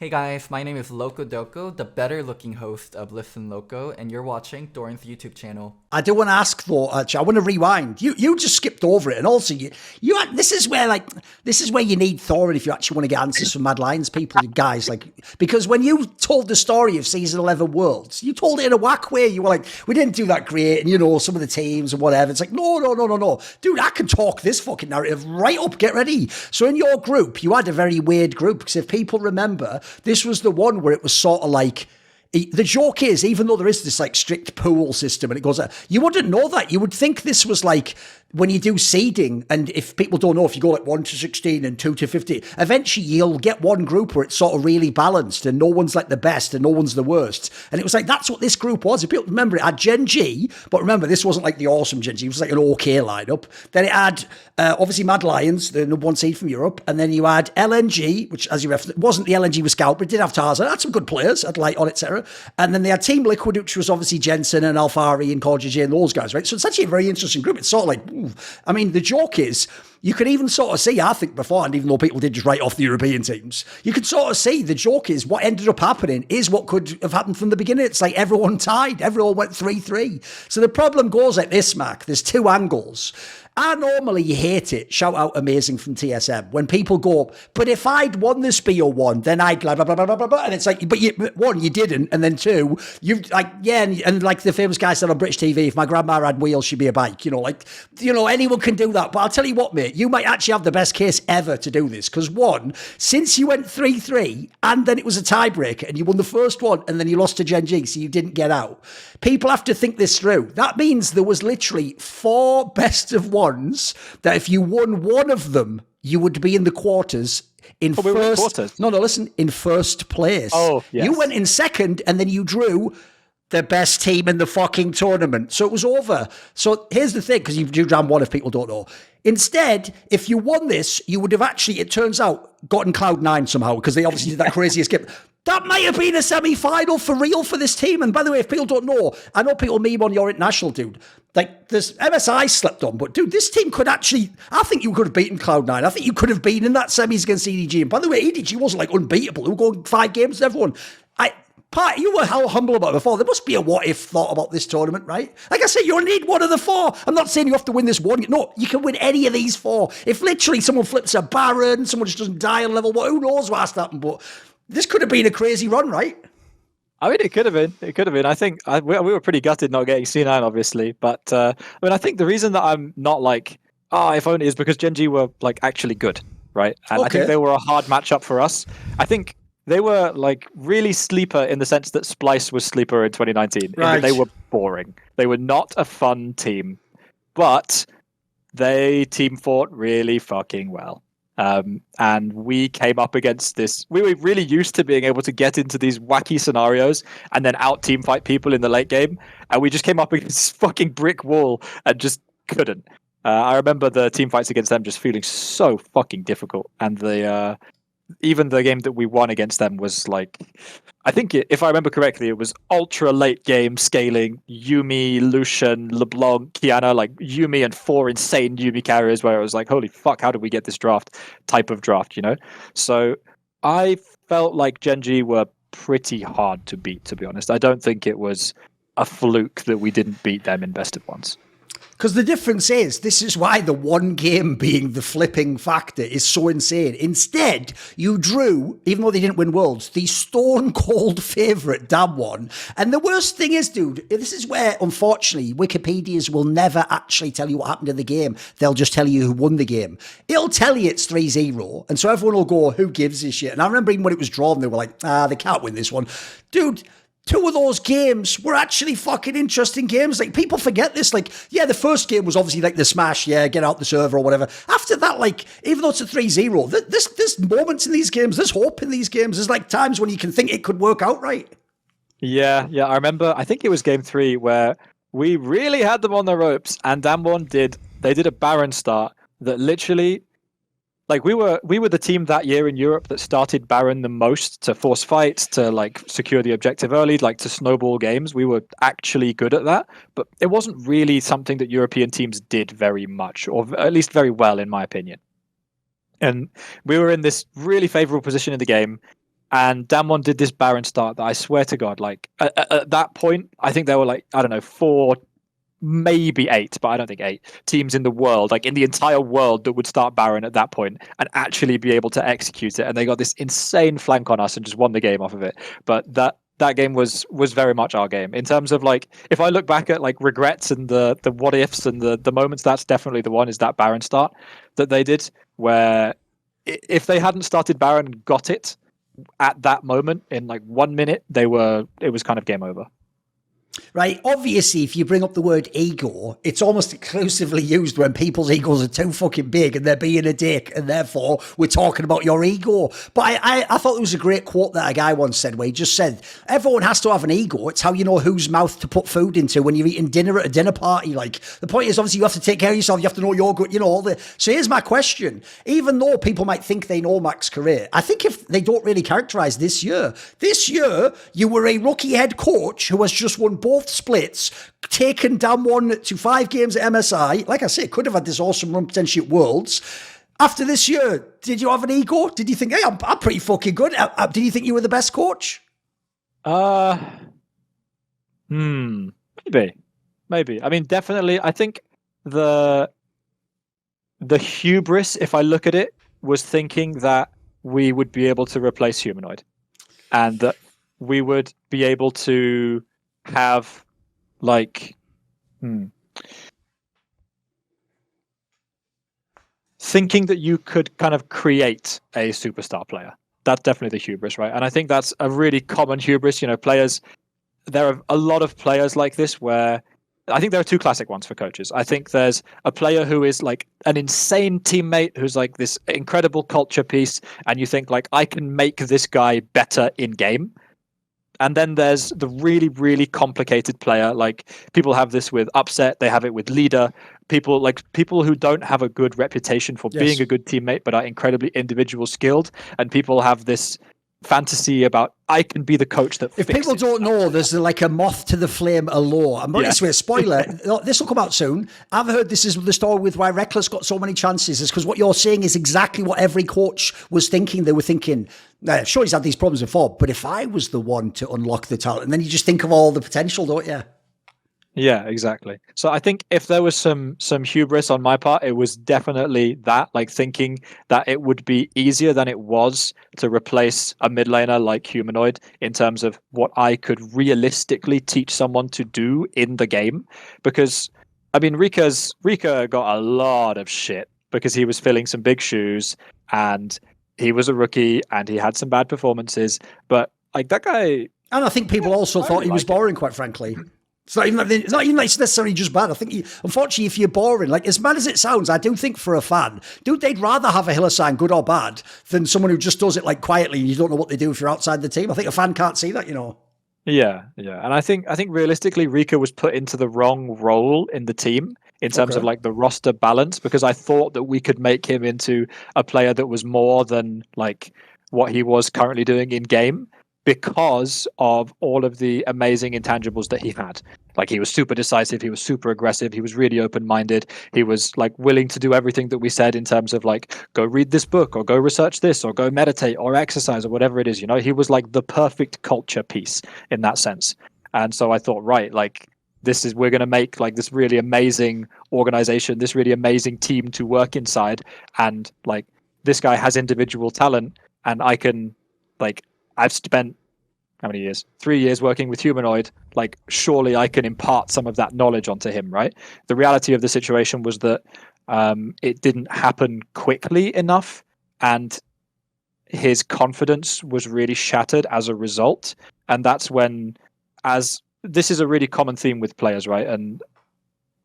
Hey guys, my name is Loco Doco, the better looking host of Listen Loco, and you're watching Thorin's YouTube channel. I do want to ask though, actually, I want to rewind. You just skipped over it, and also this is where you need Thorin if you actually want to get answers from Mad Lions people, guys. Because when you told the story of season 11 Worlds, you told it in a whack way. You were like, we didn't do that great, and some of the teams and whatever. It's like, no, dude, I can talk this fucking narrative right up. Get ready. So in your group, you had a very weird group because if people remember, this was the one where it was sort of like. The joke is, even though there is this like strict pool system and it goes, you wouldn't know that. You would think this was like when you do seeding, and if people don't know, if you go like 1 to 16 and 2 to 50, eventually you'll get one group where it's sort of really balanced and no one's like the best and no one's the worst. And it was like, that's what this group was. If people remember, it had Gen G, but remember, this wasn't like the awesome Gen G. It was like an okay lineup. Then it had, obviously, Mad Lions, the number one seed from Europe. And then you had LNG, which, as you referenced, wasn't the LNG with Scout, but it did have Tarzan. It had some good players, had Light on, etc. And then they had Team Liquid, which was obviously Jensen and Alfari and CorGG and those guys, right? So it's actually a very interesting group. It's sort of like, I mean, the joke is, you could even sort of see, I think beforehand, even though people did just write off the European teams, you could sort of see the joke is what ended up happening is what could have happened from the beginning. It's like everyone tied, everyone went 3-3. So the problem goes like this, Mac. There's two angles. I normally hate it. Shout out amazing from TSM. When people go, but if I'd won this BO1, then I'd blah, blah, blah, blah, blah, blah. And it's like, but one, you didn't. And then two, you like, yeah. And like the famous guy said on British TV, if my grandma had wheels, she'd be a bike. Anyone can do that. But I'll tell you what, mate, you might actually have the best case ever to do this. Because one, since you went 3-3 and then it was a tiebreaker and you won the first one and then you lost to Gen G, so you didn't get out. People have to think this through. That means there was literally 4 best of ones that if you won one of them, you would be in the quarters in first. No, listen, in first place. Oh, yes. You went in second and then you drew the best team in the fucking tournament. So it was over. So here's the thing, because you drew down one if people don't know. Instead, if you won this, you would have actually, it turns out, gotten Cloud9 somehow, because they obviously did that crazy escape. That might have been a semi-final for real for this team. And by the way, if people don't know, I know people meme on your international, dude. Like, this MSI slept on, but dude, this team could actually, I think you could have beaten Cloud9. I think you could have been in that semis against EDG. And by the way, EDG wasn't like unbeatable. They were going 5 games with everyone. You were how humble about it before. There must be a what-if thought about this tournament, right? Like I said, you need one of the 4. I'm not saying you have to win this one. No, you can win any of these 4. If literally someone flips a Baron, someone just doesn't die on level 1, who knows what has to happen, but this could have been a crazy run, right? I mean, it could have been. It could have been. I think we were pretty gutted not getting C9, obviously. But I think the reason that I'm not like, if only, is because Gen G were like actually good, right? And I think they were a hard matchup for us. I think they were like really sleeper in the sense that Splyce was sleeper in 2019. Right. They were boring. They were not a fun team, but they team fought really fucking well. And we came up against this. We were really used to being able to get into these wacky scenarios and then out team fight people in the late game. And we just came up against this fucking brick wall and just couldn't. I remember the team fights against them just feeling so fucking difficult. And even the game that we won against them was like, I think if I remember correctly, it was ultra late game scaling Yuumi, Lucian, LeBlanc, Kiana, like Yuumi and 4 insane Yuumi carriers where it was like, holy fuck, how did we get this type of draft, So I felt like Gen G were pretty hard to beat, to be honest. I don't think it was a fluke that we didn't beat them in best of ones. Because the difference is, this is why the one game being the flipping factor is so insane. Instead, you drew, even though they didn't win Worlds, the stone-cold favourite DAMWON. And the worst thing is, dude, this is where, unfortunately, Wikipedias will never actually tell you what happened in the game. They'll just tell you who won the game. It'll tell you it's 3-0, and so everyone will go, who gives a shit? And I remember even when it was drawn, they were like, they can't win this one. Dude, 2 of those games were actually fucking interesting games. Like, people forget this. Like, yeah, the first game was obviously like the smash, get out the server or whatever. After that, like, even though it's a 3-0, there's moments in these games, there's hope in these games. There's like times when you can think it could work out right. Yeah, I remember, I think it was game 3 where we really had them on the ropes and DAMWON did a Baron start that literally, like we were the team that year in Europe that started Baron the most to force fights, to like secure the objective early, like to snowball games. We were actually good at that, but it wasn't really something that European teams did very much, or at least very well, in my opinion. And we were in this really favorable position in the game, And DAMWON did this Baron start that I swear to God, like at that point, I think there were like, I don't know, 4, maybe 8, but I don't think 8 teams in the world, like in the entire world, that would start Baron at that point and actually be able to execute it. And they got this insane flank on us and just won the game off of it. But that game was very much our game in terms of like, if I look back at like regrets and the what ifs and the moments, that's definitely the one, is that Baron start that they did, where if they hadn't started Baron and got it at that moment in like 1 minute, it was kind of game over. Right. Obviously, if you bring up the word ego, it's almost exclusively used when people's egos are too fucking big and they're being a dick, and therefore we're talking about your ego. But I thought there was a great quote that a guy once said, where he just said, everyone has to have an ego. It's how you know whose mouth to put food into when you're eating dinner at a dinner party. Like, the point is, obviously, you have to take care of yourself. You have to know you're good, all the... So here's my question. Even though people might think they know Mac's career, I think if they don't really characterize this year, you were a rookie head coach who has just won both splits, taken DAMWON to 5 games at MSI. Like I say, could have had this awesome run potentially at Worlds. After this year, did you have an ego? Did you think, hey, I'm pretty fucking good? Did you think you were the best coach? Maybe. I mean, definitely. I think the hubris, if I look at it, was thinking that we would be able to replace Humanoid, and that we would be able to have like thinking that you could kind of create a superstar player. That's definitely the hubris, right? And I think that's a really common hubris. Players, there are a lot of players like this, where I think there are 2 classic ones for coaches. I think there's a player who is like an insane teammate who's like this incredible culture piece, and you think like, I can make this guy better in game. And then there's the really, really complicated player. Like, people have this with Upset, they have it with Leader. People who don't have a good reputation for being a good teammate, but are incredibly individual skilled. And people have this fantasy about, I can be the coach that if people don't know, there's like a moth to the flame allure. I'm not this spoiler. This will come out soon. I've heard this is the story with why Reckless got so many chances, is because what you're saying is exactly what every coach was thinking. They were thinking, sure, he's had these problems before, but if I was the one to unlock the talent, and then you just think of all the potential, don't you? Yeah, exactly. So I think if there was some hubris on my part, it was definitely that, like thinking that it would be easier than it was to replace a mid laner like Humanoid in terms of what I could realistically teach someone to do in the game. Because, I mean, Rika got a lot of shit because he was filling some big shoes and he was a rookie and he had some bad performances. But like that guy... And I think people also thought he was boring, quite frankly. It's not even like it's necessarily just bad. I think, unfortunately, if you're boring, like as bad as it sounds, I do think for a fan, they'd rather have a Hylissang, good or bad, than someone who just does it like quietly and you don't know what they do if you're outside the team. I think a fan can't see that, Yeah. And I think realistically, Rika was put into the wrong role in the team in terms of like the roster balance, because I thought that we could make him into a player that was more than like what he was currently doing in game, because of all of the amazing intangibles that he had. Like, he was super decisive, he was super aggressive, he was really open-minded, he was like willing to do everything that we said in terms of like, go read this book or go research this or go meditate or exercise or whatever it is, he was like the perfect culture piece in that sense. And so I thought, right, like, we're going to make like this really amazing organization, this really amazing team to work inside, and like, this guy has individual talent, and I can like, I've spent how many years? 3 years working with Humanoid. Like, surely I can impart some of that knowledge onto him, right? The reality of the situation was that it didn't happen quickly enough, and his confidence was really shattered as a result. And that's when, as this is a really common theme with players, right? And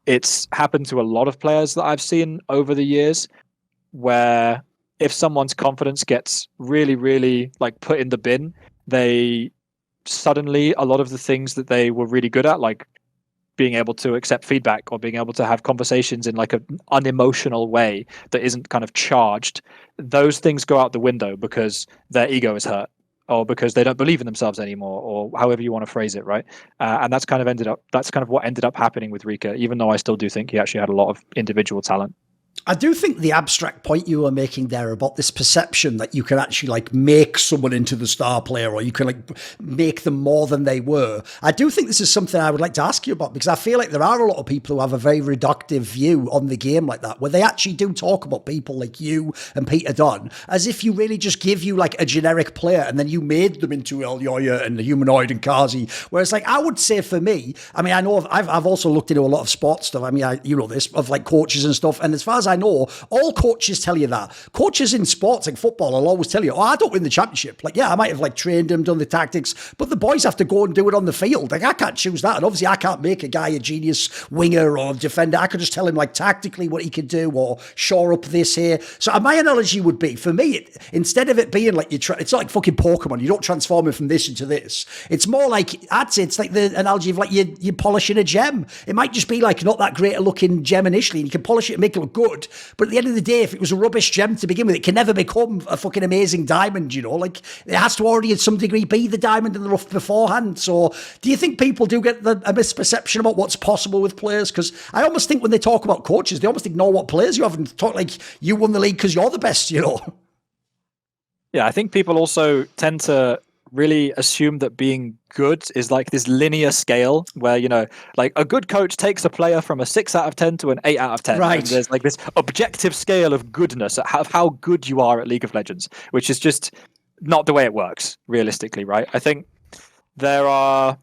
it's happened to a lot of players that I've seen over the years, where if someone's confidence gets really, really like put in the bin, they suddenly, a lot of the things that they were really good at, like being able to accept feedback or being able to have conversations in like an unemotional way that isn't kind of charged, those things go out the window because their ego is hurt, or because they don't believe in themselves anymore, or however you want to phrase it, right? And that's kind of what ended up happening with Rika, even though I still do think he actually had a lot of individual talent. I do think the abstract point you were making there about this perception that you can actually like make someone into the star player, or you can like make them more than they were. I do think this is something I would like to ask you about, because I feel like there are a lot of people who have a very reductive view on the game like that, where they actually do talk about people like you and Peter Dunn as if you really just give you like a generic player and then you made them into Elyoya and the Humanoid and Kazi. Whereas like I would say for me, I mean, I know I've also looked into a lot of sports stuff. I mean, you know this, of like coaches and stuff. And as far as I know, all coaches tell you that. Coaches in sports like football will always tell you, oh, I don't win the championship. Like, yeah, I might have like trained them, done the tactics, but the boys have to go and do it on the field. Like, I can't choose that. And obviously I can't make a guy a genius winger or defender. I could just tell him like tactically what he could do or shore up this here. So my analogy would be, for me, instead of it being like it's not like fucking Pokemon. You don't transform it from this into this. It's more like, I'd say it's like the analogy of like you're polishing a gem. It might just be like not that great a looking gem initially, and you can polish it and make it look good. But at the end of the day, if it was a rubbish gem to begin with, it can never become a fucking amazing diamond, you know? Like, it has to already, in some degree, be the diamond in the rough beforehand. So, do you think people do get a misperception about what's possible with players? Because I almost think when they talk about coaches, they almost ignore what players you have and talk like you won the league because you're the best, you know? Yeah, I think people also tend to really assume that being good is like this linear scale where, you know, like a good coach takes a player from a 6 out of 10 to an 8 out of 10. Right. And there's like this objective scale of goodness, of how good you are at League of Legends, which is just not the way it works, realistically, right? I think there are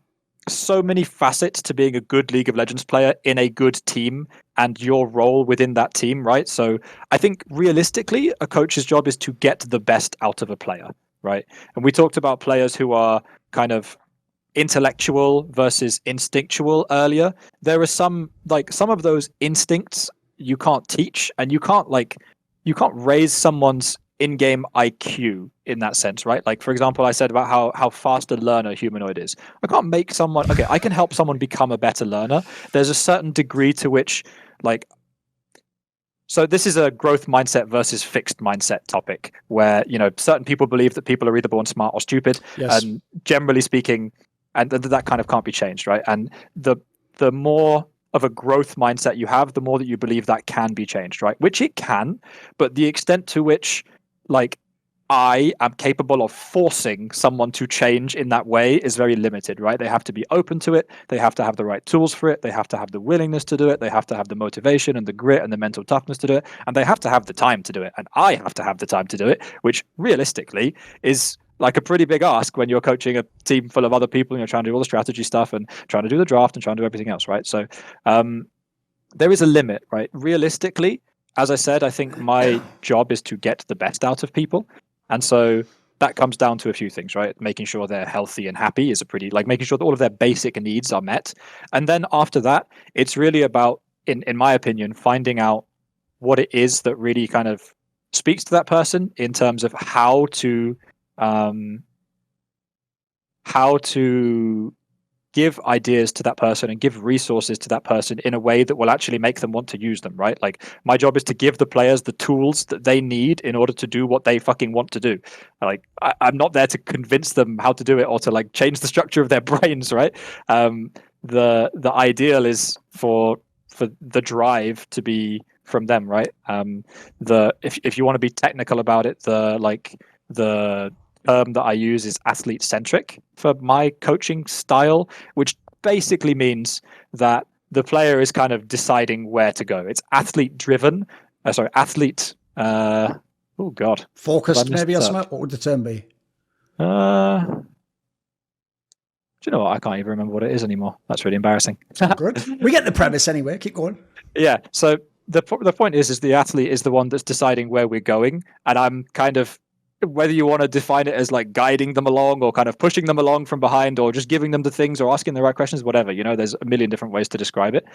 so many facets to being a good League of Legends player in a good team and your role within that team, right? So I think realistically, a coach's job is to get the best out of a player, right? And we talked about players who are kind of intellectual versus instinctual earlier. There are some of those instincts you can't teach, and you can't raise someone's in-game IQ in that sense, right? Like, for example, I said about how fast a learner Humanoid is. I can't make someone, okay, I can help someone become a better learner. There's a certain degree to which, like, so this is a growth mindset versus fixed mindset topic where, you know, certain people believe that people are either born smart or stupid. Yes. And generally speaking, and that kind of can't be changed, right? And the more of a growth mindset you have, the more that you believe that can be changed, right? Which it can, but the extent to which, like, I am capable of forcing someone to change in that way is very limited, right? They have to be open to it. They have to have the right tools for it. They have to have the willingness to do it. They have to have the motivation and the grit and the mental toughness to do it. And they have to have the time to do it. And I have to have the time to do it, which realistically is like a pretty big ask when you're coaching a team full of other people and you're trying to do all the strategy stuff and trying to do the draft and trying to do everything else, right? So there is a limit, right? Realistically, as I said, I think my job is to get the best out of people. And so that comes down to a few things, right? Making sure they're healthy and happy is making sure that all of their basic needs are met. And then after that, it's really about, in my opinion, finding out what it is that really kind of speaks to that person in terms of how to give ideas to that person and give resources to that person in a way that will actually make them want to use them, right? Like, my job is to give the players the tools that they need in order to do what they fucking want to do. Like, I'm not there to convince them how to do it or to like change the structure of their brains, right? The ideal is for the drive to be from them, right? If you want to be technical about it, the term that I use is athlete centric for my coaching style, which basically means that the player is kind of deciding where to go. It's athlete driven. Athlete. Oh God. Focused, maybe, or something. What would the term be? Do you know what? I can't even remember what it is anymore. That's really embarrassing. Good. We get the premise anyway. Keep going. Yeah. So the point is the athlete is the one that's deciding where we're going, and I'm kind of, whether you want to define it as like guiding them along or kind of pushing them along from behind or just giving them the things or asking the right questions, whatever, you know, there's a million different ways to describe it.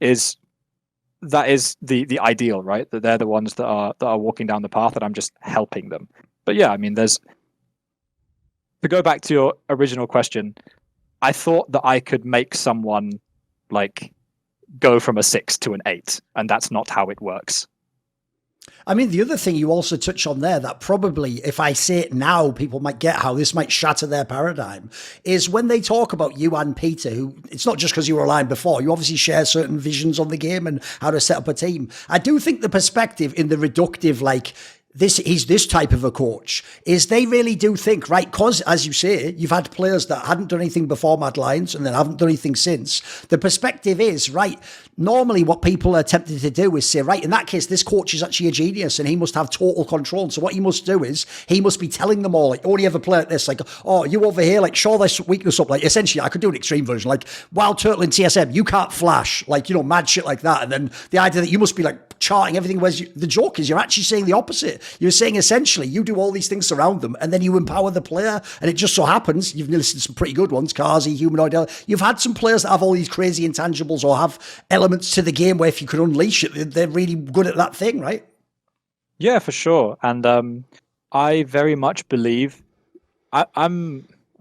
Is the ideal, right? That they're the ones that are walking down the path and I'm just helping them. But yeah, I mean, to go back to your original question, I thought that I could make someone like go from a 6 to an 8, and that's not how it works. I mean, the other thing you also touch on there that probably, if I say it now, people might get how this might shatter their paradigm, is when they talk about you and Peter, who it's not just because you were aligned before, you obviously share certain visions on the game and how to set up a team. I do think the perspective in the reductive, like, he's this type of a coach, is they really do think, right, because as you say, you've had players that hadn't done anything before Mad Lions and then haven't done anything since. The perspective is, right, normally what people are tempted to do is say, right, in that case, this coach is actually a genius and he must have total control. So what he must do is he must be telling them all, like, only ever play like this, like, oh, you over here, like, show this weakness up. Like, essentially, I could do an extreme version, like, Wild Turtle in TSM, you can't flash, like, you know, mad shit like that. And then the idea that you must be like charting everything, whereas the joke is you're actually saying the opposite. You're saying essentially you do all these things around them and then you empower the player. And it just so happens, you've listed some pretty good ones, Kazi, Humanoid. You've had some players that have all these crazy intangibles or have elements to the game where if you could unleash it, they're really good at that thing, right? Yeah, for sure. And I very much believe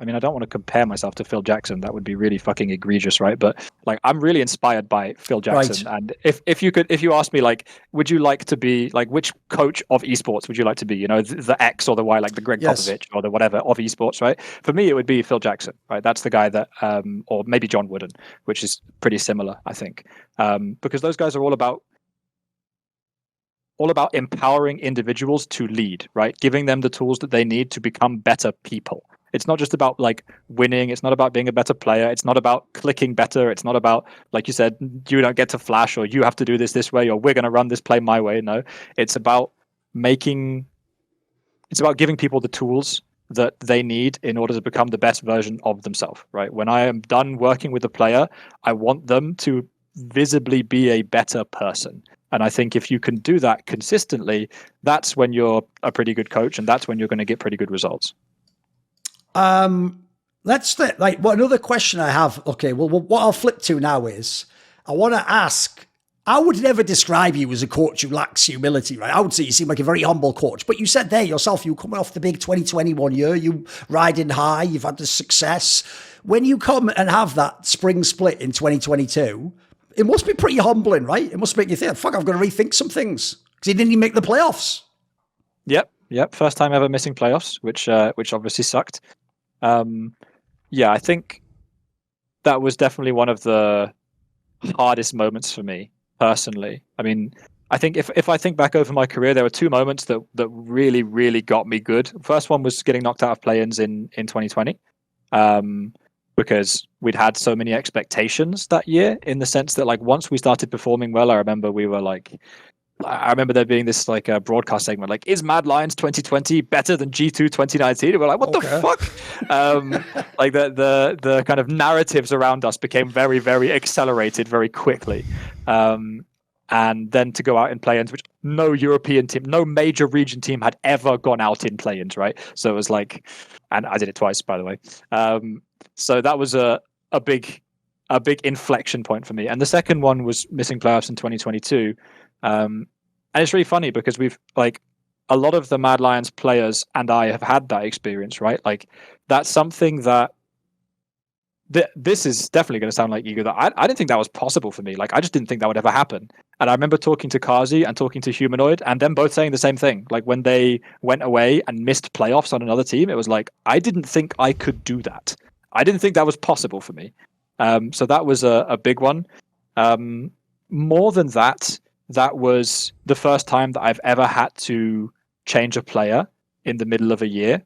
I mean, I don't want to compare myself to Phil Jackson. That would be really fucking egregious, right? But like, I'm really inspired by Phil Jackson. Right. And if you ask me, like, would you like to be, like, which coach of esports would you like to be? You know, the X or the Y, like the Greg Popovich or the whatever of esports, right? For me, it would be Phil Jackson, right? That's the guy that, or maybe John Wooden, which is pretty similar, I think, because those guys are all about empowering individuals to lead, right? Giving them the tools that they need to become better people. It's not just about like winning. It's not about being a better player. It's not about clicking better. It's not about, like you said, you don't get to flash or you have to do this way or we're going to run this play my way. No, it's about giving people the tools that they need in order to become the best version of themselves, right? When I am done working with a player, I want them to visibly be a better person. And I think if you can do that consistently, that's when you're a pretty good coach and that's when you're going to get pretty good results. Another question I have. Okay, well, what I'll flip to now is I want to ask. I would never describe you as a coach who lacks humility, right? I would say you seem like a very humble coach. But you said there yourself, you coming off the big 2021 year, you riding high, you've had the success. When you come and have that spring split in 2022, it must be pretty humbling, right? It must make you think, fuck, I've got to rethink some things because he didn't even make the playoffs. Yep. First time ever missing playoffs, which obviously sucked. I think that was definitely one of the hardest moments for me personally. I mean, I think if I think back over my career, there were two moments that really, really got me good. First one was getting knocked out of play-ins in 2020, because we'd had so many expectations that year, in the sense that, like, once we started performing well, I remember there being this like a broadcast segment, like, is Mad Lions 2020 better than G2 2019? And we're like, what the fuck? Like the kind of narratives around us became very, very accelerated very quickly. And then to go out in play-ins, which no European team, no major region team had ever gone out in play-ins, right? So it was like, and I did it twice, by the way. So that was a big inflection point for me. And the second one was missing playoffs in 2022. And it's really funny because we've, like, a lot of the Mad Lions players and I have had that experience, right? Like, that's something that this is definitely going to sound like ego, that I didn't think that was possible for me. Like, I just didn't think that would ever happen. And I remember talking to Kazi and talking to Humanoid and them both saying the same thing. Like, when they went away and missed playoffs on another team, it was like, I didn't think I could do that. I didn't think that was possible for me. So that was a big one. More than that, that was the first time that I've ever had to change a player in the middle of a year.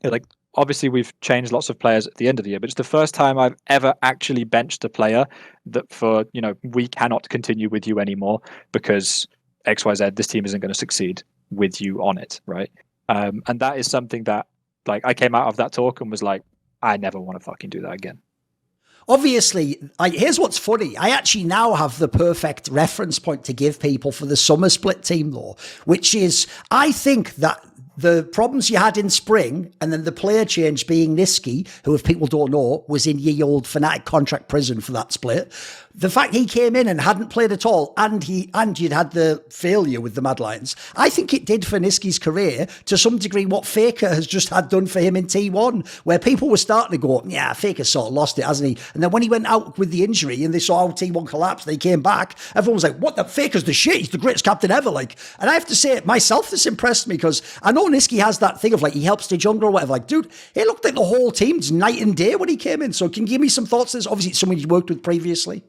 Like, obviously we've changed lots of players at the end of the year, but it's the first time I've ever actually benched a player that for, we cannot continue with you anymore because XYZ, this team isn't going to succeed with you on it, right? And that is something that, like, I came out of that talk and was like, I never want to fucking do that again. Obviously, here's what's funny. I actually now have the perfect reference point to give people for the summer split team, though, which is, I think that the problems you had in spring and then the player change being Nisqy, who, if people don't know, was in ye old Fnatic contract prison for that split. the fact he came in and hadn't played at all, and you'd had the failure with the Mad Lions, I think it did for Nisqy's career to some degree what Faker has just had done for him in T1, where people were starting to go, yeah, Faker's sort of lost it, hasn't he? And then when he went out with the injury and they saw how T1 collapsed, they came back, everyone was like, what, the Faker's the shit, he's the greatest captain ever. Like, and I have to say, myself, this impressed me, because I know Nisqy has that thing of like, he helps the jungle or whatever. Like, dude, it looked like the whole team's night and day when he came in. So can you give me some thoughts on this? Obviously, it's someone you worked with previously.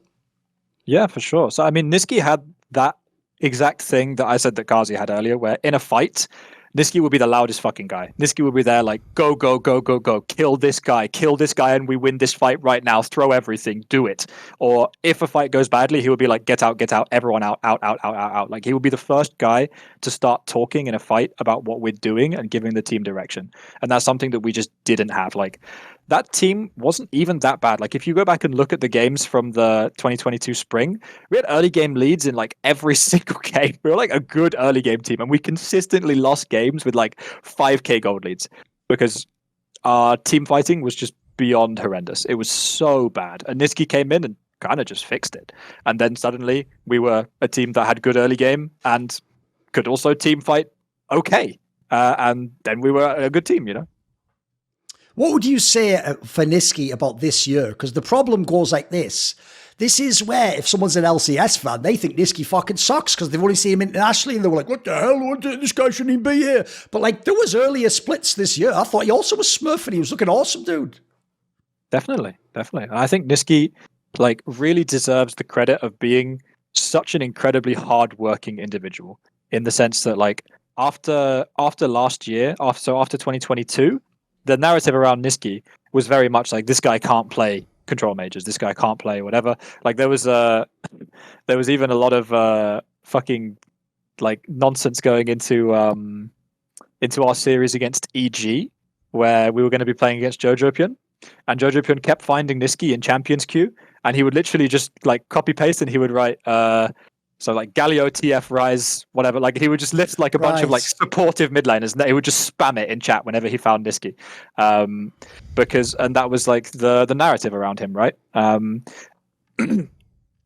Yeah, for sure. So, I mean, Nisqy had that exact thing that I said that Ghazi had earlier, where in a fight, Nisqy would be the loudest fucking guy. Nisqy would be there like, go, go, go, go, go, kill this guy, and we win this fight right now, throw everything, do it. Or if a fight goes badly, he would be like, get out, everyone out, out, out, out, out, out. Like, he would be the first guy to start talking in a fight about what we're doing and giving the team direction. And that's something that we just didn't have. Like, that team wasn't even that bad. Like, if you go back and look at the games from the 2022 spring, we had early game leads in like every single game. We were like a good early game team, and we consistently lost games with like 5k gold leads because our team fighting was just beyond horrendous. It was so bad. And Nisqy came in and kind of just fixed it. And then suddenly we were a team that had good early game and could also team fight okay. And then we were a good team, you know? What would you say for Nisqy about this year? Because the problem goes like this. This is where, if someone's an LCS fan, they think Nisqy fucking sucks because they've only seen him internationally and they were like, what the hell? This guy shouldn't even be here. But like, there was earlier splits this year. I thought he also was smurfing. He was looking awesome, dude. Definitely. I think Nisqy like really deserves the credit of being such an incredibly hardworking individual, in the sense that like after last year, after 2022, the narrative around Nisqy was very much like, this guy can't play control majors, this guy can't play whatever. Like, there was even a lot of fucking like nonsense going into our series against EG, where we were going to be playing against Jojopion, and Jojopion kept finding Nisqy in champions queue, and he would literally just like copy paste and he would write so like Galio, TF, Rise, whatever. Like, he would just list like a bunch of like supportive mid laners, and he would just spam it in chat whenever he found Nisqy, and that was like the narrative around him, right?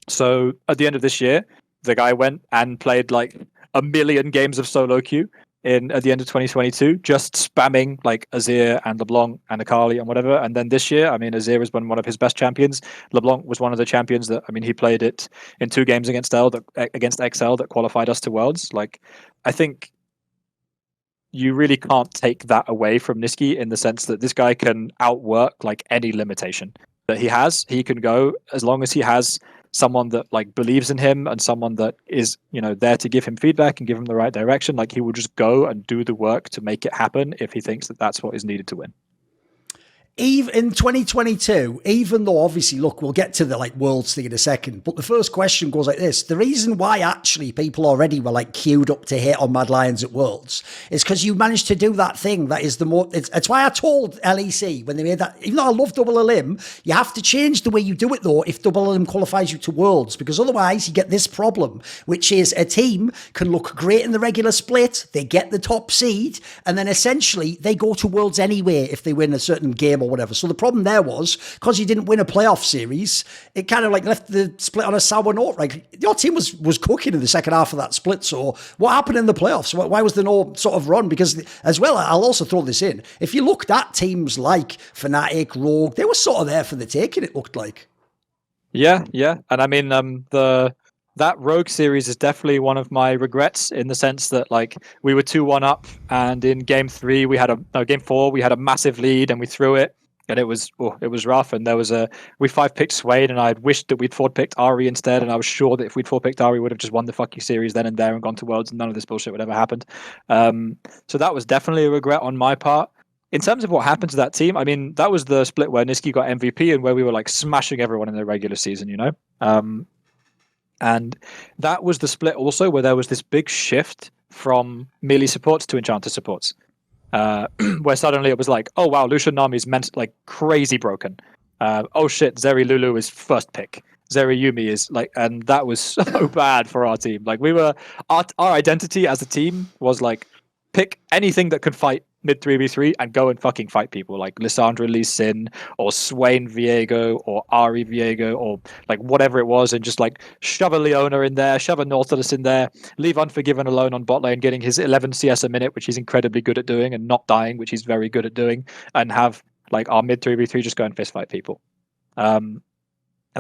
So at the end of this year, the guy went and played like 1 million games of solo queue at the end of 2022, just spamming like Azir and LeBlanc and Akali and whatever. And then this year, I mean, Azir has been one of his best champions. LeBlanc was one of the champions that, I mean, he played it in 2 games against XL that qualified us to Worlds. Like, I think you really can't take that away from Nisqy, in the sense that this guy can outwork like any limitation that he has. He can go, as long as he has someone that like believes in him and someone that is, you know, there to give him feedback and give him the right direction. Like, he will just go and do the work to make it happen if he thinks that that's what is needed to win. Even in 2022, even though obviously, look, we'll get to the like Worlds thing in a second, but the first question goes like this. The reason why actually people already were like queued up to hit on Mad Lions at Worlds is because you managed to do that thing that is the more, it's why I told LEC when they made that, even though I love double elim, you have to change the way you do it though if double elim qualifies you to Worlds, because otherwise you get this problem, which is a team can look great in the regular split, they get the top seed, and then essentially they go to Worlds anyway if they win a certain game or whatever. So the problem there was, because you didn't win a playoff series, it kind of like left the split on a sour note. Like, your team was cooking in the second half of that split. So what happened in the playoffs? Why was there no sort of run? Because as well, I'll also throw this in. If you looked at teams like Fnatic, Rogue, they were sort of there for the taking, it looked like. Yeah. And I mean, that Rogue series is definitely one of my regrets, in the sense that like we were 2-1 up, and in game 4 we had a massive lead and we threw it, and it was rough. And we 5-picked Swain, and I'd wished that we'd 4-picked Ari instead, and I was sure that if we'd 4-picked Ari, we would have just won the fucking series then and there and gone to Worlds, and none of this bullshit would ever happened. So that was definitely a regret on my part. In terms of what happened to that team, I mean, that was the split where Nisqy got MVP and where we were like smashing everyone in the regular season, you know? And that was the split also where there was this big shift from melee supports to enchanter supports, where suddenly it was like, oh wow, Lucian Nami's meant like crazy broken. Oh shit, Zeri Lulu is first pick. Zeri Yumi is like, and that was so bad for our team. Like, our identity as a team was like, pick anything that could fight mid 3v3 and go and fucking fight people like Lissandra Lee Sin or Swain Viego or Ari Viego or like whatever it was, and just like shove a Leona in there, shove a Nautilus in there, leave Unforgiven alone on bot lane, getting his 11 CS a minute, which he's incredibly good at doing, and not dying, which he's very good at doing, and have like our mid 3v3 just go and fist fight people. And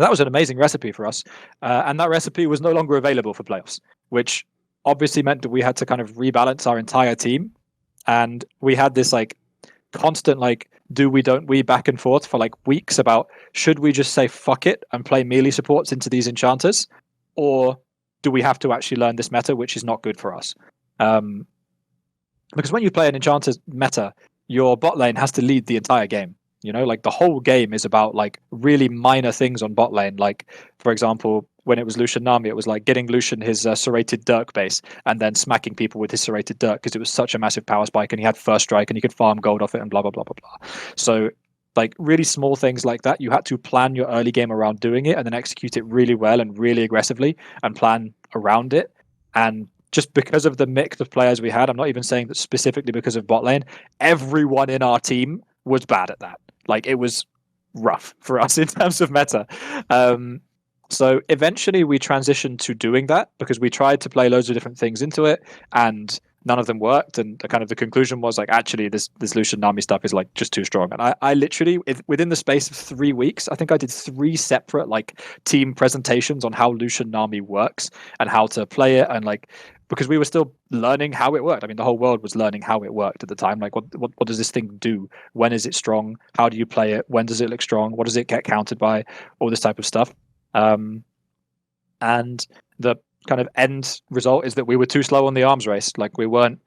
that was an amazing recipe for us. And that recipe was no longer available for playoffs, which obviously meant that we had to kind of rebalance our entire team. And we had this like constant like do we don't we back and forth for like weeks about should we just say fuck it and play melee supports into these enchanters, or do we have to actually learn this meta, which is not good for us. Because when you play an enchanter meta, your bot lane has to lead the entire game. You know, like the whole game is about like really minor things on bot lane. Like, for example, when it was Lucian Nami, it was like getting Lucian his serrated Dirk base and then smacking people with his serrated Dirk because it was such a massive power spike and he had first strike and he could farm gold off it and blah, blah, blah, blah, blah. So like really small things like that, you had to plan your early game around doing it and then execute it really well and really aggressively and plan around it. And just because of the mix of players we had, I'm not even saying that specifically because of bot lane, everyone in our team was bad at that. Like it was rough for us in terms of meta. So eventually we transitioned to doing that because we tried to play loads of different things into it and none of them worked. And the conclusion was like, actually, this Lucian Nami stuff is like just too strong. And I literally, within the space of 3 weeks, I think I did 3 separate like team presentations on how Lucian Nami works and how to play it. And like, because we were still learning how it worked. I mean, the whole world was learning how it worked at the time. Like, what does this thing do? When is it strong? How do you play it? When does it look strong? What does it get countered by? All this type of stuff. And the kind of end result is that we were too slow on the arms race. Like we weren't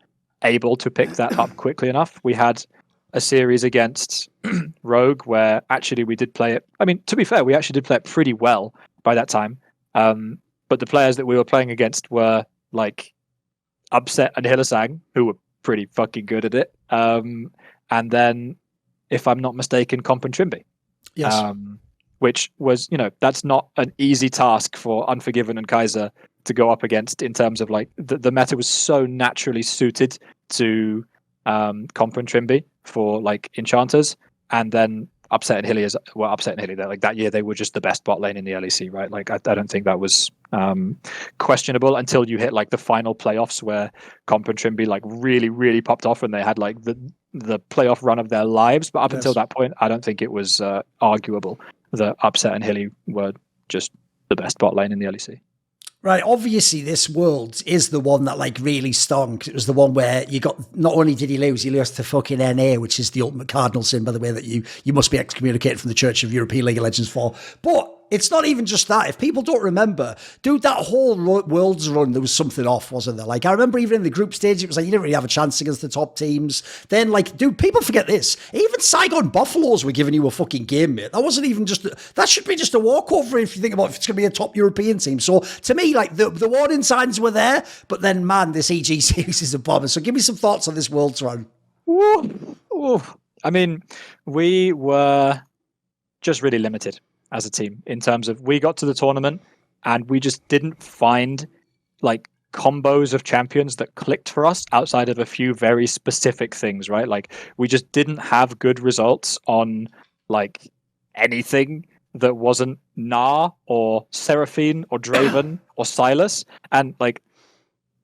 able to pick that up quickly enough. We had a series against Rogue where actually we did play it. I mean, to be fair, we actually did play it pretty well by that time. But the players that we were playing against were like Upset and Hylissang, who were pretty fucking good at it. And then, if I'm not mistaken, Comp and Trimby. Yes. Which was, you know, that's not an easy task for Unforgiven and Kaiser to go up against in terms of like the meta was so naturally suited to Comp and Trimby for like enchanters, and then Upset and Hilly like that year they were just the best bot lane in the LEC, right? Like I don't think that was questionable until you hit like the final playoffs where Comp and Trimby like really popped off and they had like the playoff run of their lives. But up until that point, I don't think it was arguable that Upset and Hilly were just the best bot lane in the LEC. Right, obviously this Worlds is the one that like really stung. It was the one where you got, not only did he lose to fucking NA, which is the ultimate cardinal sin, by the way, that you must be excommunicated from the Church of European League of Legends for. But it's not even just that. If people don't remember, dude, that whole Worlds run, there was something off, wasn't there? Like, I remember even in the group stage, it was like, you didn't really have a chance against the top teams. Then, like, dude, people forget this. Even Saigon Buffaloes were giving you a fucking game, mate. That wasn't even just, that should be just a walkover if you think about if it's going to be a top European team. So, to me, like, the warning signs were there, but then, man, this EG series is a bomber. So, give me some thoughts on this Worlds run. Ooh. I mean, we were just really limited as a team in terms of we got to the tournament and we just didn't find like combos of champions that clicked for us outside of a few very specific things, right? Like we just didn't have good results on like anything that wasn't Gnar or Seraphine or Draven or Silas. And like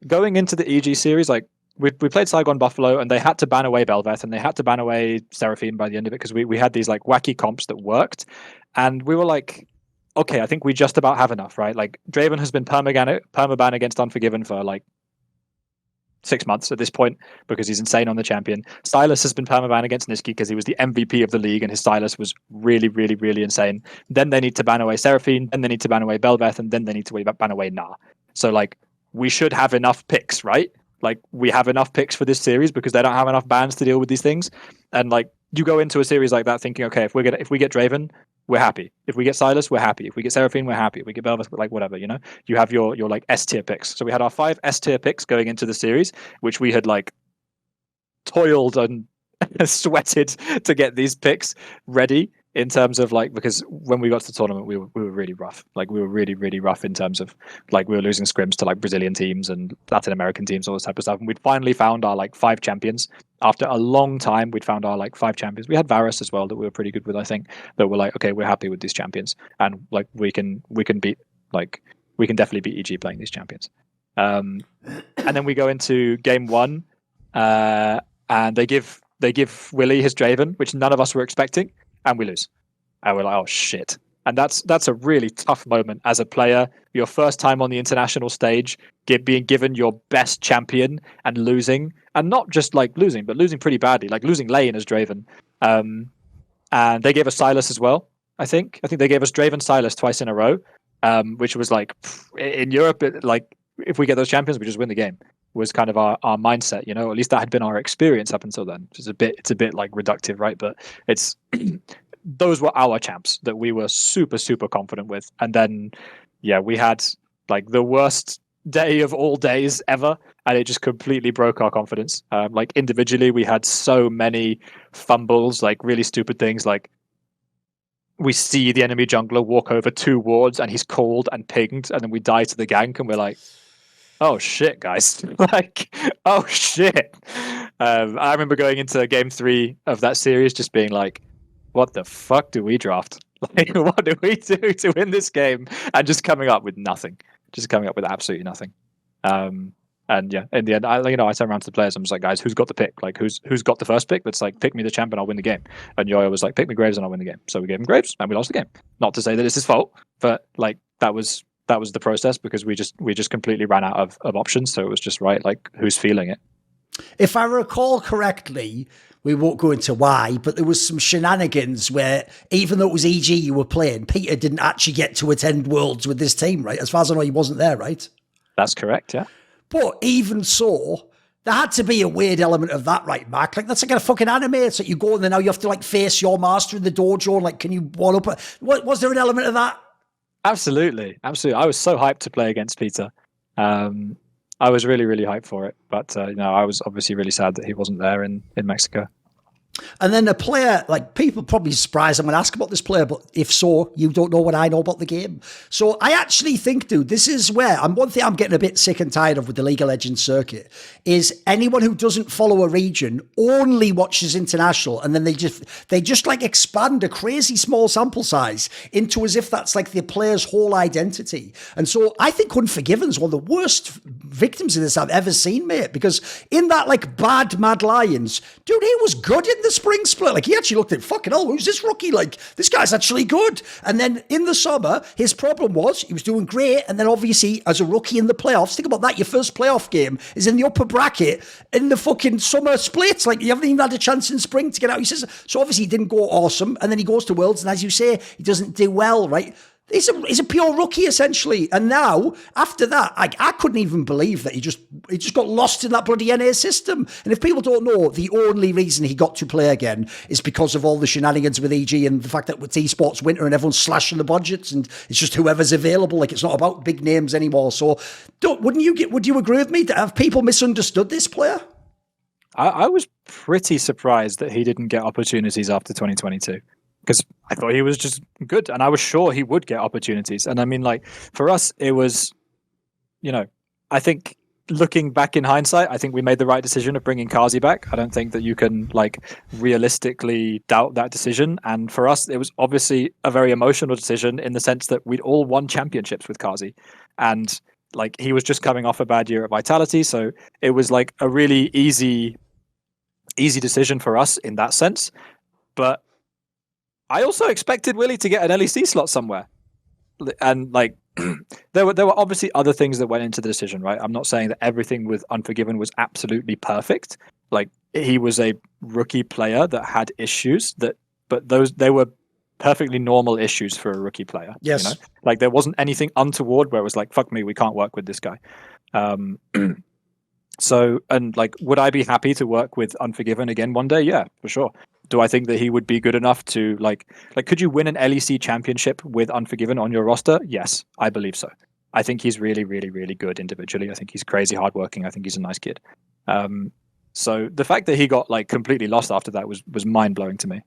going into the EG series, like we played Saigon Buffalo and they had to ban away Belveth and they had to ban away Seraphine by the end of it because we had these like wacky comps that worked. And we were like, okay, I think we just about have enough, right? Like Draven has been permaban against Unforgiven for like 6 months at this point because he's insane on the champion. Silas has been permaban against Nisqy because he was the MVP of the league and his Silas was really insane. Then they need to ban away Seraphine, then they need to ban away Belveth, and then they need to ban away Gnar. So like we should have enough picks, right? Like we have enough picks for this series because they don't have enough bans to deal with these things. And like you go into a series like that thinking, okay, if we get Draven, we're happy. If we get Silas, we're happy. If we get Seraphine, we're happy. If we get Belveth, like whatever, you know. You have your like S tier picks. So we had our 5 S tier picks going into the series, which we had like toiled and sweated to get these picks ready. In terms of like, because when we got to the tournament, we were really rough. Like we were really rough in terms of like we were losing scrims to like Brazilian teams and Latin American teams, all this type of stuff. And we'd finally found our like 5 champions after a long time, we'd found our like 5 champions. We had Varus as well that we were pretty good with, I think. That we're like, okay, we're happy with these champions, and like we can beat we can definitely beat EG playing these champions. And then we go into game 1, and they give Willie his Draven, which none of us were expecting, and we lose. And we're like, oh shit. And that's a really tough moment as a player. Your first time on the international stage, being given your best champion and losing, and not just like losing, but losing pretty badly, like losing lane as Draven. And they gave us Sylas as well. I think they gave us Draven Sylas twice in a row, which was like in Europe, like if we get those champions, we just win the game. Was kind of our mindset, you know. At least that had been our experience up until then. It's a bit like reductive, right? But it's those were our champs that we were super confident with. And then we had like the worst day of all days ever, and it just completely broke our confidence. Like individually, we had so many fumbles, like really stupid things, like we see the enemy jungler walk over 2 wards and he's called and pinged, and then we die to the gank, and we're like, oh shit, guys. Like, oh shit. I remember going into game 3 of that series just being like, what the fuck do we draft? Like, what do we do to win this game? And just coming up with nothing. Just coming up with absolutely nothing. And yeah, in the end, I turned around to the players and was like, guys, who's got the pick? Like, who's got the first pick? That's like, pick me the champ and I'll win the game. And Elyoya was like, pick me Graves and I'll win the game. So we gave him Graves and we lost the game. Not to say that it's his fault, but like that was the process, because we just completely ran out of options. So it was just right, like, who's feeling it? If I recall correctly, we won't go into why, but there was some shenanigans where even though it was EG you were playing, Peter didn't actually get to attend Worlds with this team, right? As far as I know, he wasn't there, right? That's correct, yeah. But even so, there had to be a weird element of that, right, Mark? Like, that's like a fucking anime. It's like you go and then now you have to like face your master in the dojo, and like, can you one up? Was there an element of that? Absolutely. I was so hyped to play against Peter. I was really hyped for it, but I was obviously really sad that he wasn't there in Mexico. And then a player, like, people probably surprised I'm going to ask about this player, but if so, you don't know what I know about the game. So I actually think, dude, this is where, and one thing I'm getting a bit sick and tired of with the League of Legends circuit is anyone who doesn't follow a region only watches international, and then they just like expand a crazy small sample size into as if that's like the player's whole identity. And so I think Unforgiven's one of the worst victims of this I've ever seen, mate, because in that like bad Mad Lions, dude, he was good in the spring split. Like, he actually looked at, fucking hell, who's this rookie? Like, this guy's actually good. And then in the summer, his problem was he was doing great. And then obviously as a rookie in the playoffs, think about that. Your first playoff game is in the upper bracket in the fucking summer splits. Like, you haven't even had a chance in spring to get out your system. So obviously he didn't go awesome. And then he goes to Worlds. And as you say, he doesn't do well, right? He's a pure rookie, essentially. And now, after that, I couldn't even believe that he just got lost in that bloody NA system. And if people don't know, the only reason he got to play again is because of all the shenanigans with EG and the fact that with esports winter and everyone's slashing the budgets and it's just whoever's available. Like, it's not about big names anymore. So, would you agree with me? Have people misunderstood this player? I was pretty surprised that he didn't get opportunities after 2022. Because I thought he was just good, and I was sure he would get opportunities. And I mean, like, for us, it was, I think looking back in hindsight, I think we made the right decision of bringing Kazi back. I don't think that you can, like, realistically doubt that decision. And for us, it was obviously a very emotional decision in the sense that we'd all won championships with Kazi. And, like, he was just coming off a bad year at Vitality. So it was, like, a really easy decision for us in that sense. But I also expected Willie to get an LEC slot somewhere, and like there were obviously other things that went into the decision, right? I'm not saying that everything with Unforgiven was absolutely perfect. Like, he was a rookie player that had issues but they were perfectly normal issues for a rookie player. Yes, like there wasn't anything untoward where it was like, fuck me, we can't work with this guy. So, and like, would I be happy to work with Unforgiven again one day? Yeah, for sure. Do I think that he would be good enough to like could you win an LEC championship with Unforgiven on your roster? Yes, I believe so. I think he's really good individually. I think he's crazy hardworking. I think he's a nice kid. So the fact that he got like completely lost after that was mind blowing to me.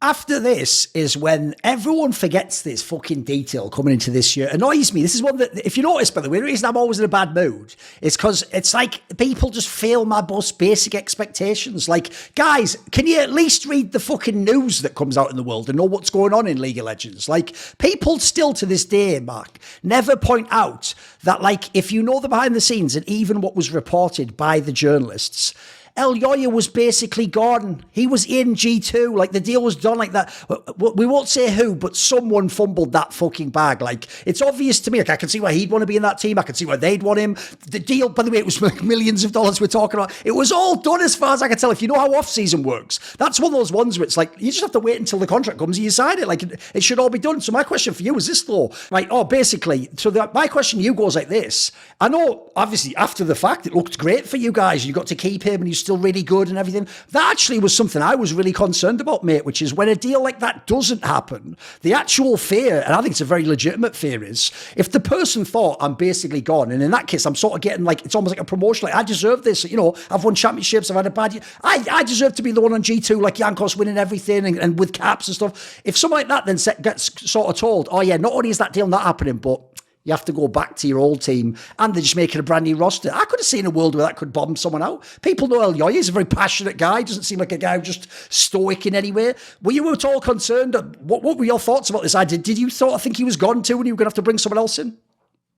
after this is when everyone forgets this fucking detail coming into this year. It annoys me. This is one that, if you notice, by the way, the reason I'm always in a bad mood is because it's like people just fail my most basic expectations. Like, guys, can you at least read the fucking news that comes out in the world and know what's going on in League of Legends? Like, people still to this day, Mark, never point out that, like, if you know the behind the scenes and even what was reported by the journalists, Elyoya was basically gone. He was in G2. Like, the deal was done like that. We won't say who, but someone fumbled that fucking bag. Like, it's obvious to me. Like, I can see why he'd want to be in that team. I can see why they'd want him. The deal, by the way, it was like millions of dollars we're talking about. It was all done as far as I can tell. If you know how off-season works, that's one of those ones where it's like, you just have to wait until the contract comes and you sign it. Like, it should all be done. So my question for you is this, though. Right, basically, my question to you goes like this. I know, obviously, after the fact, it looked great for you guys. You got to keep him and you still really good and everything. That actually was something I was really concerned about, mate, which is when a deal like that doesn't happen, the actual fear, and I think it's a very legitimate fear, is if the person thought I'm basically gone, and in that case, I'm sort of getting like, it's almost like a promotion, like I deserve this, you know, I've won championships, I've had a bad year, I deserve to be the one on G2, like Jankos winning everything and with caps and stuff. If someone like that then gets sort of told, oh yeah, not only is that deal not happening, but you have to go back to your old team and they're just making a brand new roster. I could have seen a world where that could bomb someone out. People know Elyoya. He's a very passionate guy. Doesn't seem like a guy who's just stoic in any way. Were you at all concerned? What were your thoughts about this idea? Did you sort of think he was gone too and you were going to have to bring someone else in?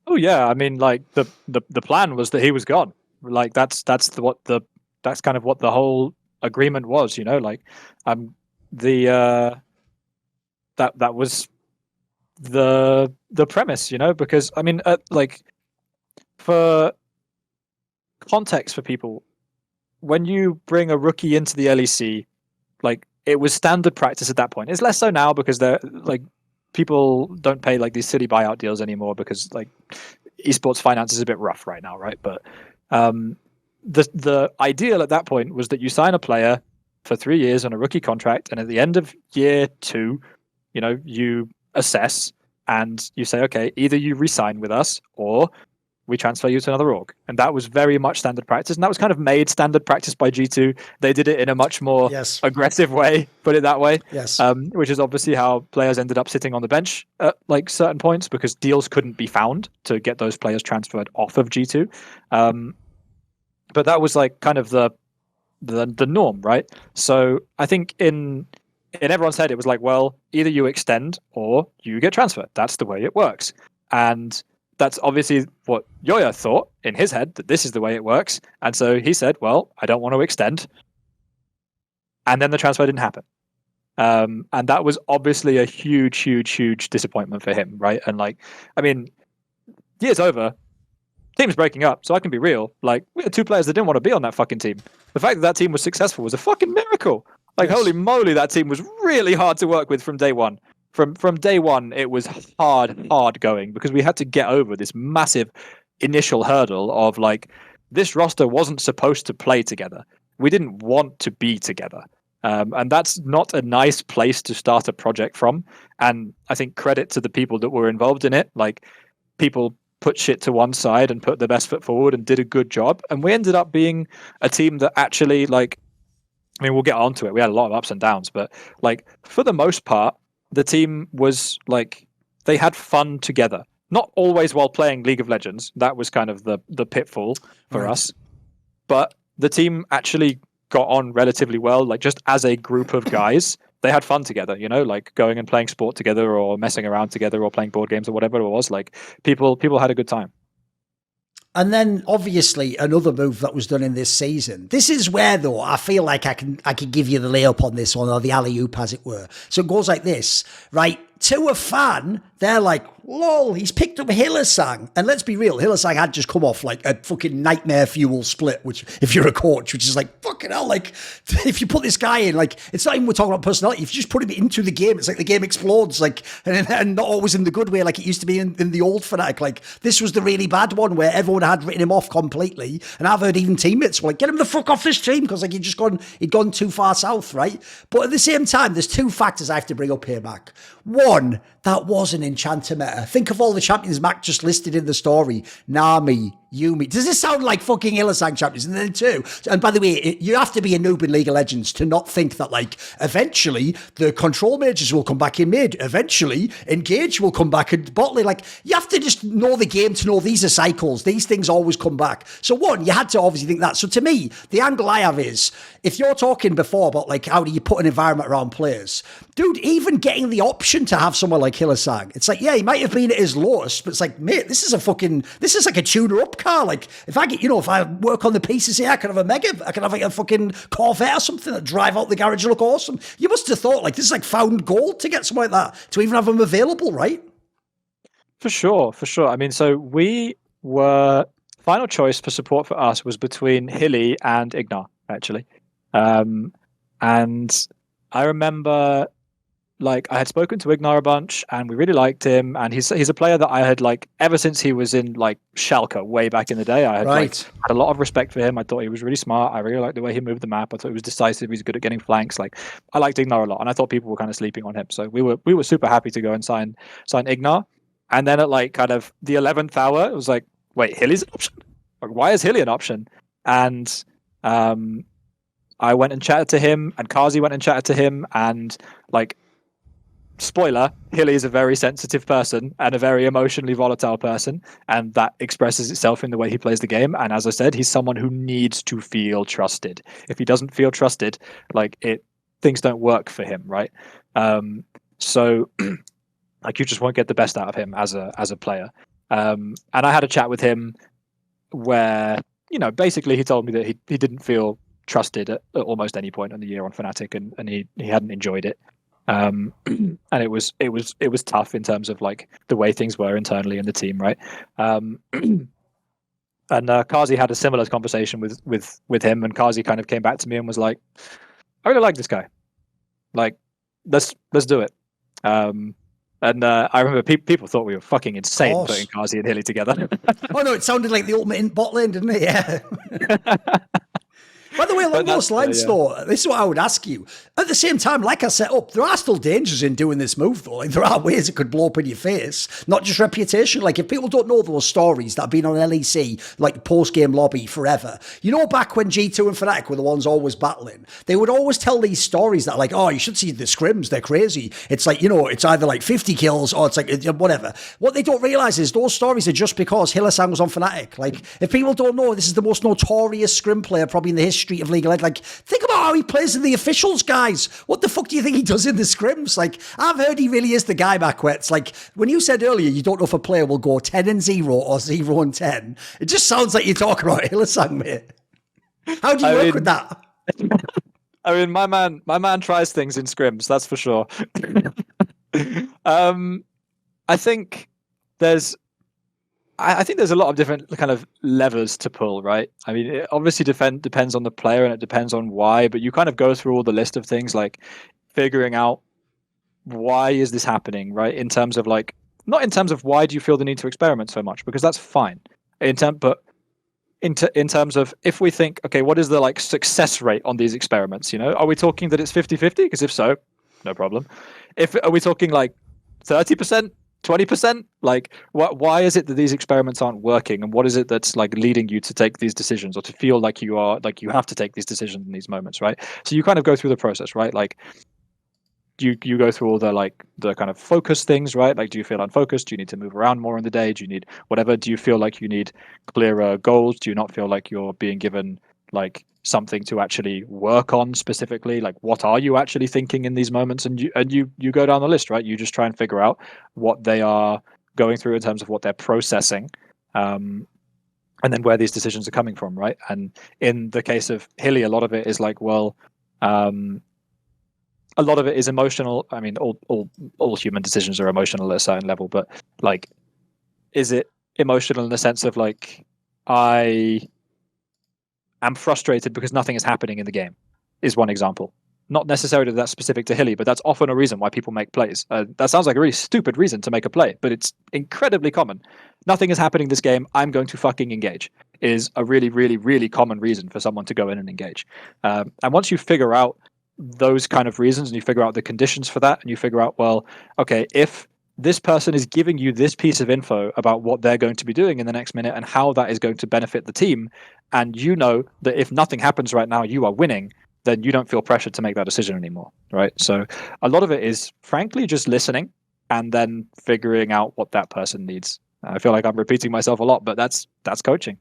Oh yeah, I mean, like the plan was that he was gone. Like that's kind of what the whole agreement was, you know. Like that was the premise, you know, because I mean, like for context for people, when you bring a rookie into the LEC, like it was standard practice at that point. It's less so now because they're like people don't pay like these silly buyout deals anymore because like esports finance is a bit rough right now, right? But the ideal at that point was that you sign a player for 3 years on a rookie contract, and at the end of year 2, you know, you assess and you say, okay, either you re-sign with us or we transfer you to another org. And that was very much standard practice. And that was kind of made standard practice by G2. They did it in a much more aggressive way, put it that way. Yes. Which is obviously how players ended up sitting on the bench at like certain points because deals couldn't be found to get those players transferred off of G2. But that was like kind of the norm, right? So I think in everyone's head, it was like, well, either you extend or you get transferred. That's the way it works. And that's obviously what Elyoya thought in his head, that this is the way it works. And so he said, well, I don't want to extend. And then the transfer didn't happen. And that was obviously a huge, huge, huge disappointment for him, right? And like, I mean, year's over, team's breaking up, so I can be real. Like, we had 2 players that didn't want to be on that fucking team. The fact that team was successful was a fucking miracle. Like, holy moly, that team was really hard to work with from day one. From day one, it was hard going because we had to get over this massive initial hurdle of like, this roster wasn't supposed to play together. We didn't want to be together. And that's not a nice place to start a project from. And I think credit to the people that were involved in it. Like, people put shit to one side and put their best foot forward and did a good job. And we ended up being a team that actually, like, I mean, we'll get onto it. We had a lot of ups and downs, but like for the most part, the team was like, they had fun together. Not always while playing League of Legends. That was kind of the pitfall for us. But the team actually got on relatively well. Like just as a group of guys, they had fun together, you know, like going and playing sport together or messing around together or playing board games or whatever it was. Like people had a good time. And then obviously another move that was done in this season. This is where though I feel like I can give you the layup on this one, or the alley-oop as it were. So it goes like this, right? To a fan, they're like, lol, he's picked up Hylissang. And let's be real, Hylissang had just come off like a fucking nightmare fuel split, which if you're a coach, which is like, fucking hell, like if you put this guy in, like, it's not even we're talking about personality. If you just put him into the game, it's like the game explodes, like, and not always in the good way like it used to be in the old Fnatic. Like, this was the really bad one where everyone had written him off completely. And I've heard even teammates were like, get him the fuck off this team because like he'd gone too far south, right? But at the same time, there's 2 factors I have to bring up here, Mac. One, That was an enchanter meta. Think of all the champions Mac just listed in the story. Nami, Yumi. Does this sound like fucking Hylissang champions? And then too, and by the way, you have to be a noob in League of Legends to not think that like eventually the control mages will come back in mid. Eventually, engage will come back in bot lane. Like you have to just know the game to know these are cycles. These things always come back. So one, you had to obviously think that. So to me, the angle I have is if you're talking before about like how do you put an environment around players, dude, even getting the option to have someone like Hylissang, it's like, yeah, he might have been at his lowest, but it's like, mate, this is like a tuner up car. Like if I get, if I work on the pieces here, I can have a mega, I can have like a fucking Corvette or something that drive out the garage and look awesome. You must have thought like this is like found gold to get something like that, to even have them available, right? For sure. I mean, so we were final choice for support for us was between Hilly and Ignar, actually. And I remember like I had spoken to Ignar a bunch and we really liked him, and he's a player that I had like ever since he was in like Schalke way back in the day. I had had a lot of respect for him. I thought he was really smart. I really liked the way he moved the map. I thought he was decisive. He's good at getting flanks. Like I liked Ignar a lot, and I thought people were kind of sleeping on him. So we were super happy to go and sign Ignar. And then at like kind of the 11th hour, it was like, wait, Hilly's an option? Like, why is Hilly an option? And I went and chatted to him, and Kazi went and chatted to him, and like, spoiler, Hilly is a very sensitive person and a very emotionally volatile person, and that expresses itself in the way he plays the game. And as I said, he's someone who needs to feel trusted. If he doesn't feel trusted, like things don't work for him, right? So like you just won't get the best out of him as a player. And I had a chat with him where, basically he told me that he didn't feel trusted at almost any point in the year on Fnatic, and he hadn't enjoyed it. And it was tough in terms of like the way things were internally in the team, right? And Kazi had a similar conversation with him, and Kazi kind of came back to me and was like, I really like this guy. Like, let's do it. And I remember people thought we were fucking insane putting Kazi and Hilly together. Oh no, it sounded like the ultimate in bot lane, didn't it? Yeah. By the way, along those lines, though, this is what I would ask you. At the same time, like I set up, there are still dangers in doing this move, though. Like, there are ways it could blow up in your face, not just reputation. Like, if people don't know those stories that have been on LEC, like post-game lobby forever, back when G2 and Fnatic were the ones always battling, they would always tell these stories that, like, oh, you should see the scrims, they're crazy. It's like, it's either like 50 kills or it's like whatever. What they don't realise is those stories are just because Hylissang was on Fnatic. Like, if people don't know, this is the most notorious scrim player probably in the history of League of Legends. Like, think about how he plays in the officials, guys. What the fuck do you think he does in the scrims? Like, I've heard he really is the guy back where it's like, when you said earlier you don't know if a player will go 10-0 or 0-10, it just sounds like you're talking about Hylissang, mate. How do you work with that? I mean, my man tries things in scrims, that's for sure. I think there's a lot of different kind of levers to pull, right? I mean, it obviously depends on the player and it depends on why, but you kind of go through all the list of things, like figuring out why is this happening, right? In terms of like, not in terms of why do you feel the need to experiment so much, because that's fine. But in terms of if we think, okay, what is the like success rate on these experiments? Are we talking that it's 50-50? Because if so, no problem. Are we talking like 30%? 20%? Like, why is it that these experiments aren't working, and what is it that's like leading you to take these decisions, or to feel like you have to take these decisions in these moments, right? So you kind of go through the process, right? Like, you go through all the kind of focus things, right? Like, do you feel unfocused? Do you need to move around more in the day? Do you need whatever? Do you feel like you need clearer goals? Do you not feel like you're being given like something to actually work on specifically? Like, what are you actually thinking in these moments? And you go down the list, right? You just try and figure out what they are going through in terms of what they're processing, and then where these decisions are coming from, right? And in the case of Hilly, a lot of it is like, well, a lot of it is emotional. I mean, all human decisions are emotional at a certain level, but like, is it emotional in the sense of like, I'm frustrated because nothing is happening in the game, is one example. Not necessarily that's specific to Hilly, but that's often a reason why people make plays. That sounds like a really stupid reason to make a play, but it's incredibly common. Nothing is happening this game, I'm going to fucking engage, is a really, really, really common reason for someone to go in and engage. And once you figure out those kind of reasons, and you figure out the conditions for that, and you figure out, well, okay, if this person is giving you this piece of info about what they're going to be doing in the next minute and how that is going to benefit the team. And you know that if nothing happens right now, you are winning, then you don't feel pressured to make that decision anymore, right? So a lot of it is, frankly, just listening and then figuring out what that person needs. I feel like I'm repeating myself a lot, but that's coaching.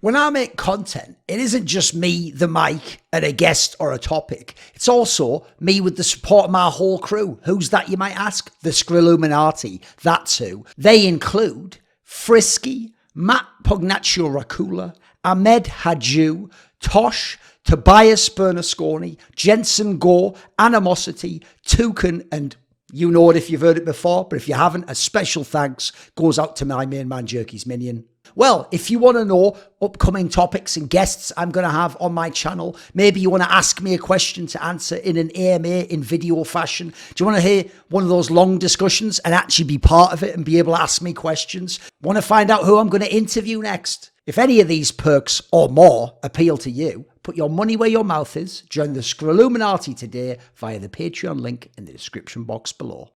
When I make content, it isn't just me, the mic, and a guest or a topic. It's also me with the support of my whole crew. Who's that, you might ask? The Skrilluminati. That's who. They include Frisky, Matt Pugnaccio-Racula, Ahmed Hadju, Tosh, Tobias Bernasconi, Jensen Gore, Animosity, Toucan, and you know it if you've heard it before, but if you haven't, a special thanks goes out to my main man, Jerky's Minion. Well, if you want to know upcoming topics and guests I'm going to have on my channel, maybe you want to ask me a question to answer in an AMA in video fashion. Do you want to hear one of those long discussions and actually be part of it and be able to ask me questions? Want to find out who I'm going to interview next? If any of these perks or more appeal to you, put your money where your mouth is. Join the Skrilluminati today via the Patreon link in the description box below.